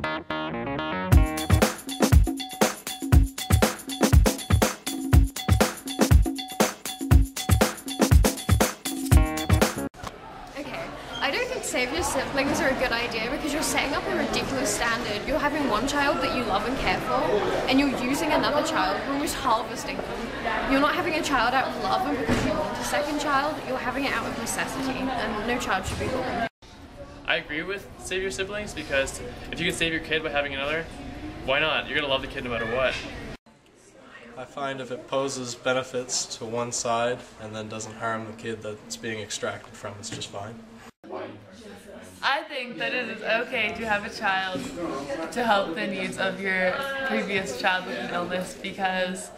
I don't think Saviour Siblings are a good idea because you're setting up a ridiculous standard. You're having one child that you love and care for, and you're using another child, you're almost harvesting them. You're not having a child out of love and because you want a second child, you're having it out of necessity, and no child should be born. I agree with Saviour Siblings because if you can save your kid by having another, why not? You're going to love the kid no matter what. I find if it poses benefits to one side and then doesn't harm the kid that's being extracted from, it's just fine. I think that it is okay to have a child to help the needs of your previous child with an illness because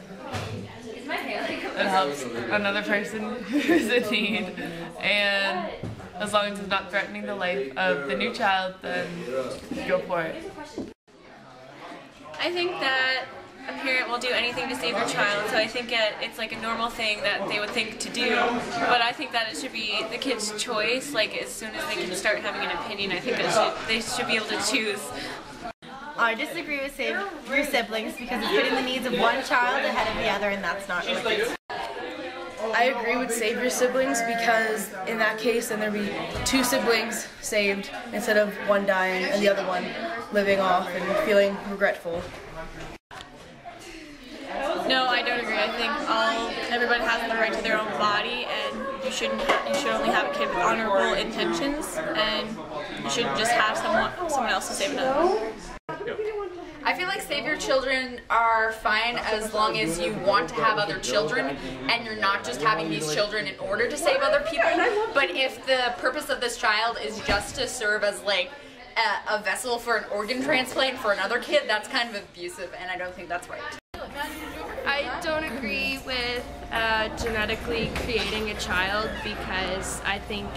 it helps another person who's in need, and as long as it's not threatening the life of the new child, then go for it. I think that a parent will do anything to save their child, so I think it's like a normal thing that they would think to do, but I think that it should be the kid's choice. Like, as soon as they can start having an opinion, I think that they should be able to choose. I disagree with Saviour Siblings because it's putting the needs of one child ahead of the other, and that's not right. I agree with Saviour Siblings because in that case then there'd be two siblings saved instead of one dying and the other one living off and feeling regretful. No, I don't agree. I think everybody has the right to their own body, and you should only have a kid with honorable intentions, and you shouldn't just have someone else to save another. I feel like Saviour children are fine as long as you want to have other children and you're not just having these children in order to save other people. But if the purpose of this child is just to serve as like a vessel for an organ transplant for another kid, that's kind of abusive, and I don't think that's right. I don't agree with genetically creating a child because I think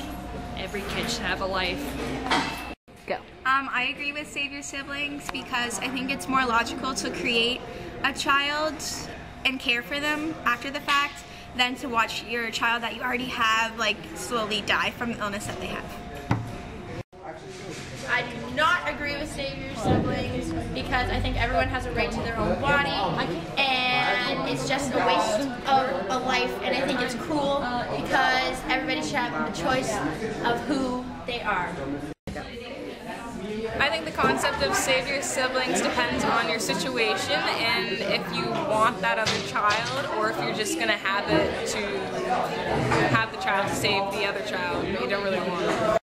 every kid should have a life. Go. I agree with Saviour Siblings because I think it's more logical to create a child and care for them after the fact than to watch your child that you already have like slowly die from the illness that they have. I do not agree with Saviour Siblings because I think everyone has a right to their own body, and it's just a waste of a life, and I think it's cruel because everybody should have the choice of who they are. I think the concept of Saviour Siblings depends on your situation, and if you want that other child, or if you're just going to have it to have the child to save the other child, but you don't really want it.